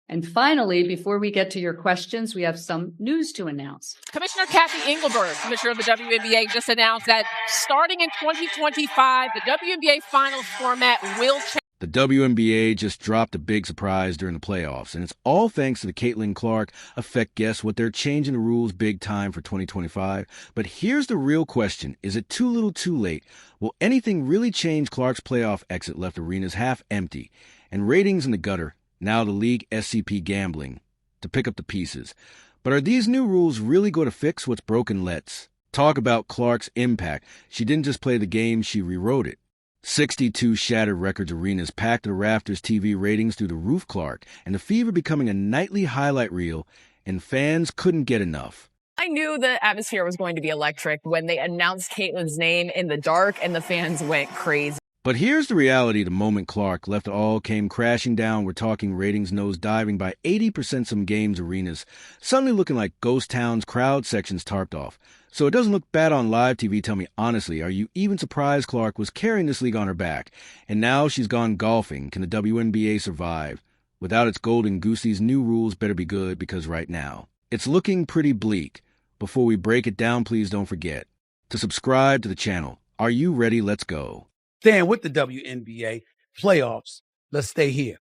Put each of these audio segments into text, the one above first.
And finally, before we get to your questions, we have some news to announce. Commissioner Kathy Engelberg, commissioner of the WNBA, just announced that starting in 2025, the WNBA finals format will change. The WNBA just dropped a big surprise during the playoffs, and it's all thanks to the Caitlin Clark effect. Guess what? They're changing the rules big time for 2025. But here's the real question. Is it too little too late? Will anything really change? Clark's playoff exit left arenas half empty, and ratings in the gutter. Now the league SCP gambling to pick up the pieces. But are these new rules really going to fix what's broken? Let's talk about Clark's impact. She didn't just play the game, she rewrote it. 62 shattered records, arenas packed to the rafters, TV ratings through the roof. Clark and the Fever becoming a nightly highlight reel, and fans couldn't get enough. I knew the atmosphere was going to be electric when they announced Caitlin's name in the dark, and the fans went crazy. But here's the reality. The moment Clark left, it all came crashing down. We're talking ratings nose diving by 80%, some games, arenas suddenly looking like ghost towns, crowd sections tarped off. So it doesn't look bad on live TV. Tell me honestly, are you even surprised Clark was carrying this league on her back? And now she's gone golfing. Can the WNBA survive? Without its golden goose, these new rules better be good, because right now it's looking pretty bleak. Before we break it down, please don't forget to subscribe to the channel. Are you ready? Let's go. Staying with the WNBA playoffs, let's stay here.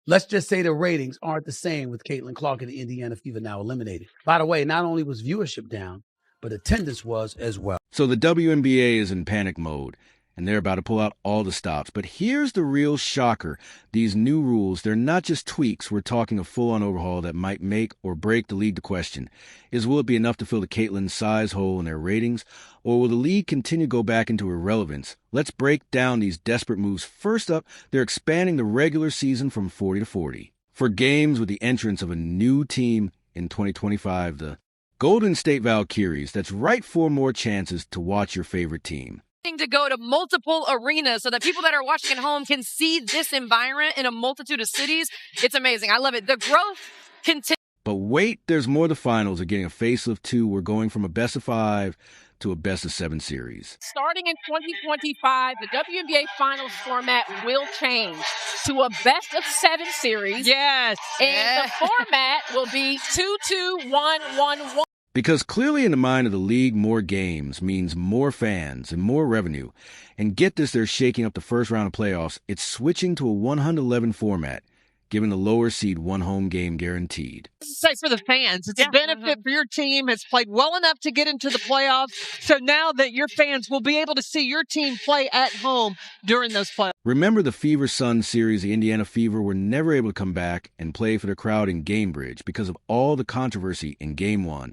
Let's just say the ratings aren't the same with Caitlin Clark and the Indiana Fever now eliminated. By the way, not only was viewership down, but attendance was as well. So the WNBA is in panic mode, and they're about to pull out all the stops. But here's the real shocker. These new rules, they're not just tweaks. We're talking a full-on overhaul that might make or break the league. The question is, will it be enough to fill the Caitlin size hole in their ratings, or will the league continue to go back into irrelevance? Let's break down these desperate moves. First up, they're expanding the regular season from 40 to 40. For games with the entrance of a new team in 2025, the Golden State Valkyries, that's right, 4 more chances to watch your favorite team. To go to multiple arenas so that people that are watching at home can see this environment in a multitude of cities. It's amazing. I love it. The growth continues. But wait, there's more. The finals are getting a facelift too. We're going from a best of 5 to a best of 7 series. Starting in 2025, the WNBA finals format will change to a best of 7 series. Yes. And the format will be 2-2-1-1-1. Because clearly in the mind of the league, more games means more fans and more revenue. And get this, they're shaking up the first round of playoffs. It's switching to a 111 format, giving the lower seed 1 home game guaranteed. Say for the fans, it's a benefit for your team. Has played well enough to get into the playoffs. So now that your fans will be able to see your team play at home during those playoffs. Remember the Fever Sun series? The Indiana Fever were never able to come back and play for the crowd in Gamebridge because of all the controversy in Game 1.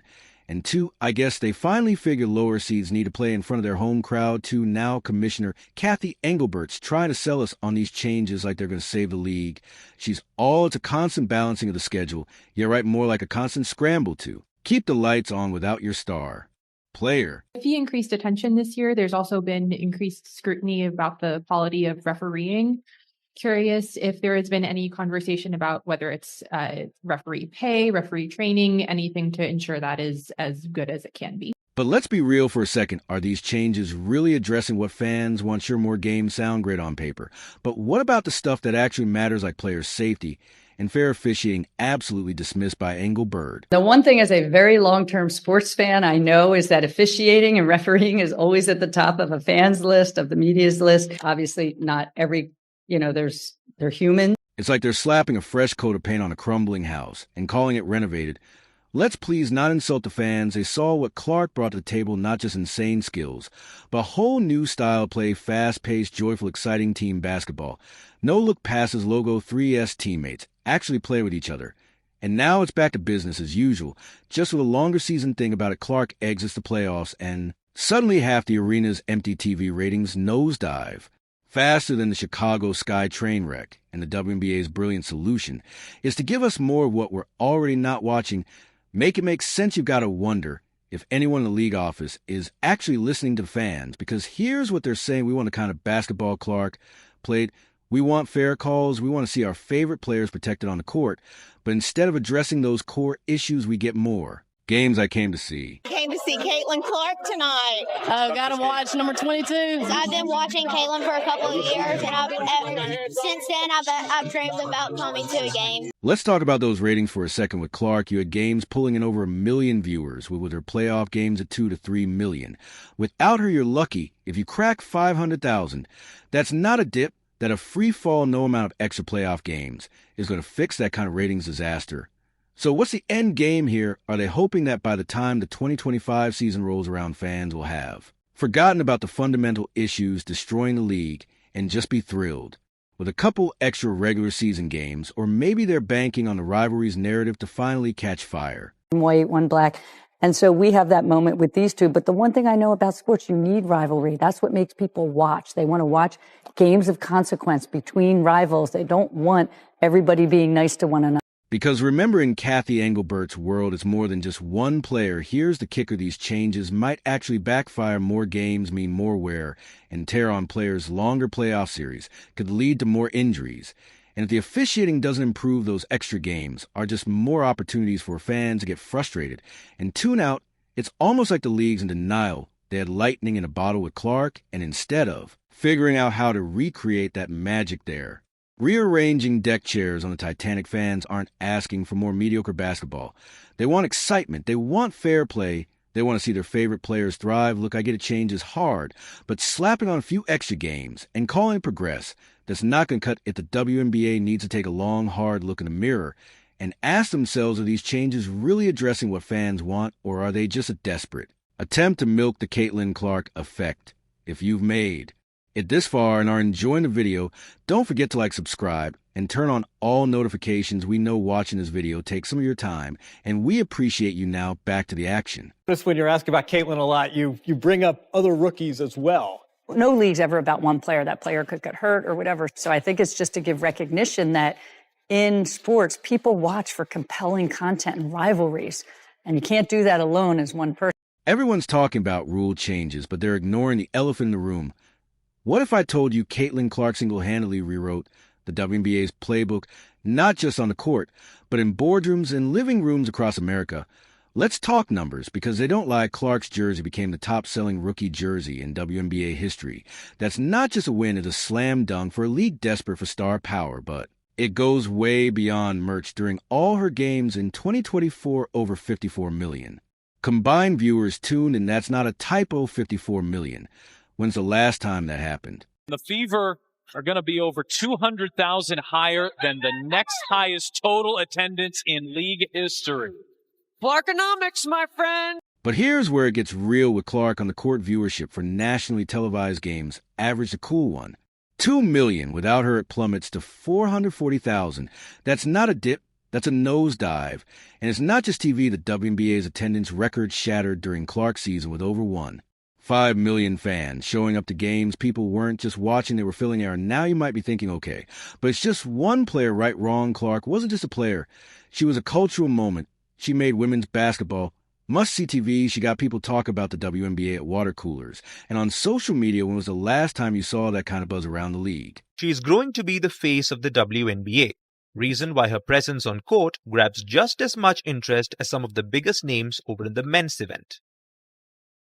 And 2, I guess they finally figured lower seeds need to play in front of their home crowd too. Now Commissioner Kathy Engelbert's trying to sell us on these changes like they're going to save the league. It's a constant balancing of the schedule. Yeah, right, more like a constant scramble to keep the lights on without your star player. With the increased attention this year, there's also been increased scrutiny about the quality of refereeing. Curious if there has been any conversation about whether it's referee pay, referee training, anything to ensure that is as good as it can be. But let's be real for a second. Are these changes really addressing what fans want? Sure, more games sound great on paper. But what about the stuff that actually matters, like player safety and fair officiating, absolutely dismissed by Engelbert? The one thing as a very long-term sports fan I know is that officiating and refereeing is always at the top of a fan's list, of the media's list. Obviously, not every they're human. It's like they're slapping a fresh coat of paint on a crumbling house and calling it renovated. Let's please not insult the fans. They saw what Clark brought to the table, not just insane skills, but a whole new style of play, fast-paced, joyful, exciting team basketball. No-look passes, logo 3S teammates actually play with each other. And now it's back to business as usual. Just with a longer season thing about it, Clark exits the playoffs, and suddenly half the arena's empty TV ratings nosedive. Faster than the Chicago Sky train wreck. And the WNBA's brilliant solution is to give us more of what we're already not watching. Make it make sense. You've got to wonder if anyone in the league office is actually listening to fans, because here's what they're saying. We want the kind of basketball Clark played. We want fair calls. We want to see our favorite players protected on the court. But instead of addressing those core issues, we get more Games I came to see. Came to see Caitlin Clark tonight. Oh, gotta watch number 22. I've been watching Caitlin for a couple of years, and since then I've dreamed about coming to a game. Let's talk about those ratings for a second with Clark. You had games pulling in over 1 million viewers, with her playoff games at 2 to 3 million. Without her, you're lucky if you crack 500,000. That's not a dip. That a free fall, no amount of extra playoff games is going to fix that kind of ratings disaster. So what's the end game here? Are they hoping that by the time the 2025 season rolls around, fans will have forgotten about the fundamental issues destroying the league and just be thrilled with a couple extra regular season games? Or maybe they're banking on the rivalry's narrative to finally catch fire. White, one black. And so we have that moment with these two. But the one thing I know about sports, you need rivalry. That's what makes people watch. They want to watch games of consequence between rivals. They don't want everybody being nice to one another. Because remember, in Kathy Engelbert's world, it's more than just one player. Here's the kicker. These changes might actually backfire. More games mean more wear and tear on players. Longer playoff series could lead to more injuries. And if the officiating doesn't improve, those extra games are just more opportunities for fans to get frustrated and tune out. It's almost like the league's in denial. They had lightning in a bottle with Clark, and instead of figuring out how to recreate that magic there, rearranging deck chairs on the Titanic, fans aren't asking for more mediocre basketball. They want excitement. They want fair play. They want to see their favorite players thrive. Look, I get it, change is hard, but slapping on a few extra games and calling it progress, that's not going to cut it. The WNBA needs to take a long, hard look in the mirror and ask themselves, are these changes really addressing what fans want, or are they just a desperate attempt to milk the Caitlin Clark effect? If you've made it this far and are enjoying the video, don't forget to subscribe, and turn on all notifications. We know watching this video takes some of your time, and we appreciate you. Now back to the action. Just when you're asking about Caitlin a lot, you bring up other rookies as well. No league's ever about one player. That player could get hurt or whatever. So I think it's just to give recognition that in sports, people watch for compelling content and rivalries, and you can't do that alone as one person. Everyone's talking about rule changes, but they're ignoring the elephant in the room. What if I told you Caitlin Clark single-handedly rewrote the WNBA's playbook, not just on the court, but in boardrooms and living rooms across America? Let's talk numbers, because they don't lie. Clark's jersey became the top-selling rookie jersey in WNBA history. That's not just a win, it's a slam dunk for a league desperate for star power, but it goes way beyond merch. During all her games in 2024, over 54 million. Combined viewers tuned, and that's not a typo, 54 million. When's the last time that happened? The Fever are going to be over 200,000 higher than the next highest total attendance in league history. Clarkonomics, my friend. But here's where it gets real with Clark. On the court, viewership for nationally televised games averaged a cool one. 2 million. Without her, it plummets to 440,000. That's not a dip. That's a nosedive. And it's not just TV. The WNBA's attendance record shattered during Clark's season with over 1.5 million fans showing up to games. People weren't just watching, they were filling air. Now you might be thinking, okay, but it's just one player, right? Wrong. Clark wasn't just a player. She was a cultural moment. She made women's basketball must-see TV. She got people talk about the WNBA at water coolers and on social media. When was the last time you saw that kind of buzz around the league? She's growing to be the face of the WNBA, reason why her presence on court grabs just as much interest as some of the biggest names over in the men's event.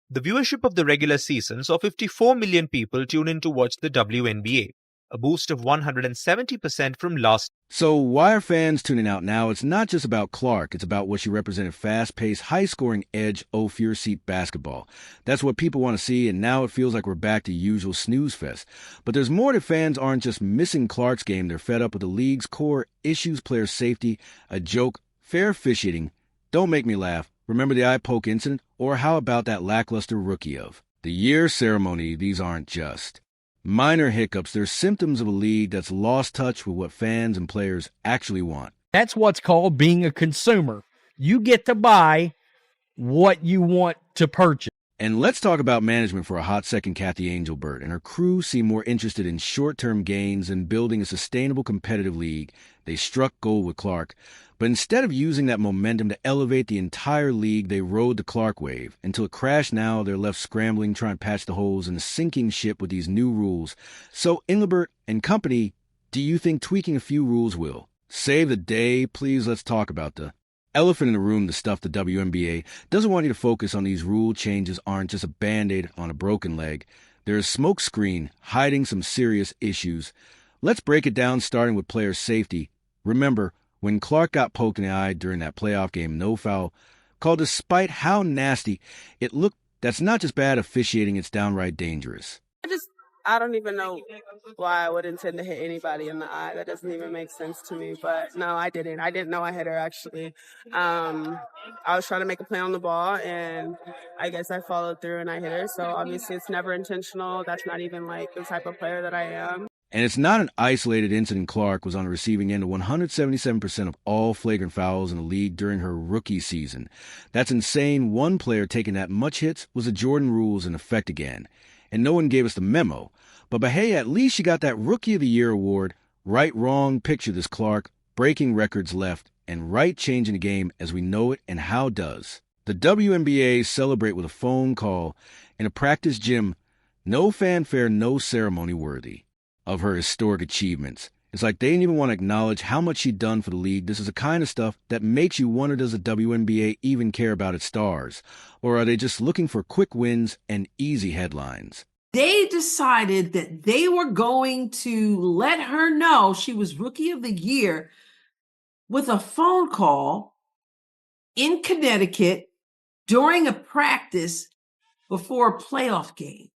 The viewership of the regular season saw 54 million people tune in to watch the WNBA, a boost of 170% from last. So why are fans tuning out now? It's not just about Clark. It's about what she represented: fast-paced, high-scoring, edge, fear-seat basketball. That's what people want to see, and now it feels like we're back to usual snooze fest. But there's more. That fans aren't just missing Clark's game. They're fed up with the league's core issues: player safety, a joke, fair officiating. Don't make me laugh. Remember the eye poke incident? Or how about that lackluster Rookie of the Year ceremony? These aren't just minor hiccups. They're symptoms of a league that's lost touch with what fans and players actually want. That's what's called being a consumer. You get to buy what you want to purchase. And let's talk about management for a hot second. Kathy Engelbert and her crew seem more interested in short-term gains than building a sustainable competitive league. They struck gold with Clark, but instead of using that momentum to elevate the entire league, they rode the Clark wave until it crashed. Now they're left scrambling, trying to patch the holes in a sinking ship with these new rules. So Engelbert and company, do you think tweaking a few rules will save the day? Please, let's talk about the elephant in the room, the stuff the WNBA doesn't want you to focus on. These rule changes aren't just a Band-Aid on a broken leg. They're a smoke screen hiding some serious issues. Let's break it down, starting with player safety. Remember, when Clark got poked in the eye during that playoff game, no foul called, despite how nasty it looked, that's not just bad officiating, it's downright dangerous. I don't even know why I would intend to hit anybody in the eye. That doesn't even make sense to me. But no, I didn't. I didn't know I hit her, actually. I was trying to make a play on the ball, and I guess I followed through and I hit her. So obviously it's never intentional. That's not even like the type of player that I am. And it's not an isolated incident. Clark was on the receiving end of 177% of all flagrant fouls in the league during her rookie season. That's insane. One player taking that much hits was the Jordan rules in effect again. And no one gave us the memo. But hey, at least she got that Rookie of the Year award. Right, wrong, picture this Clark, breaking records left, and right changing the game as we know it, and how does. The WNBA celebrate with a phone call in a practice gym, no fanfare, no ceremony worthy of her historic achievements. It's like they didn't even want to acknowledge how much she'd done for the league. This is the kind of stuff that makes you wonder, does the WNBA even care about its stars? Or are they just looking for quick wins and easy headlines? They decided that they were going to let her know she was Rookie of the Year with a phone call in Connecticut during a practice before a playoff game.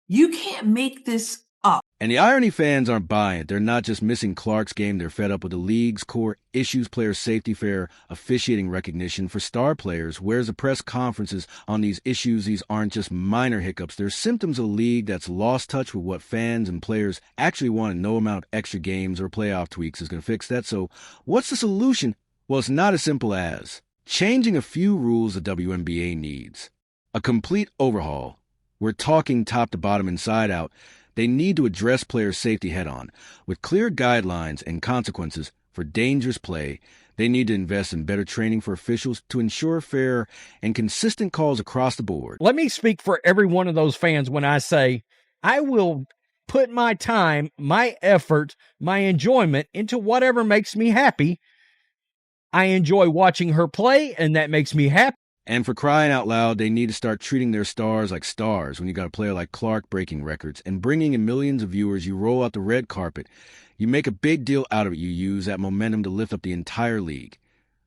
You can't make this up. And the irony, fans aren't buying it. They're not just missing Clark's game. They're fed up with the league's core issues: player safety, fair officiating recognition for star players. Where's the press conferences on these issues? These aren't just minor hiccups. They're symptoms of a league that's lost touch with what fans and players actually want, and no amount of extra games or playoff tweaks is going to fix that. So what's the solution? Well, it's not as simple as changing a few rules the WNBA needs. A complete overhaul. We're talking top to bottom, inside out. They need to address player safety head-on, with clear guidelines and consequences for dangerous play. They need to invest in better training for officials to ensure fair and consistent calls across the board. Let me speak for every one of those fans when I say I will put my time, my effort, my enjoyment into whatever makes me happy. I enjoy watching her play, and that makes me happy. And for crying out loud, they need to start treating their stars like stars. When you got a player like Clark breaking records and bringing in millions of viewers, you roll out the red carpet. You make a big deal out of it. You use that momentum to lift up the entire league.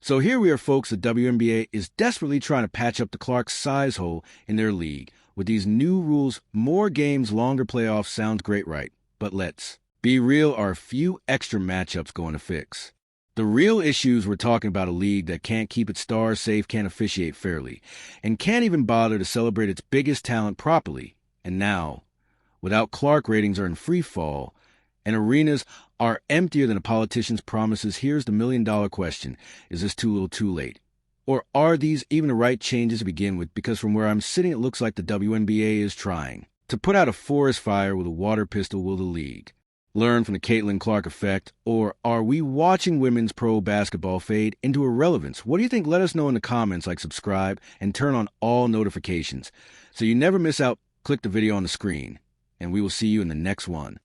So here we are, folks. The WNBA is desperately trying to patch up the Clark size hole in their league. With these new rules, more games, longer playoffs sounds great, right? But let's be real, are a few extra matchups going to fix? The real issues, we're talking about a league that can't keep its stars safe, can't officiate fairly, and can't even bother to celebrate its biggest talent properly. And now, without Clark, ratings are in free fall, and arenas are emptier than a politician's promises. Here's the million-dollar question. Is this too little too late? Or are these even the right changes to begin with? Because from where I'm sitting, it looks like the WNBA is trying to put out a forest fire with a water pistol. Will the league learn from the Caitlin Clark effect, or are we watching women's pro basketball fade into irrelevance? What do you think? Let us know in the comments. Like, subscribe, and turn on all notifications so you never miss out. Click the video on the screen, and we will see you in the next one.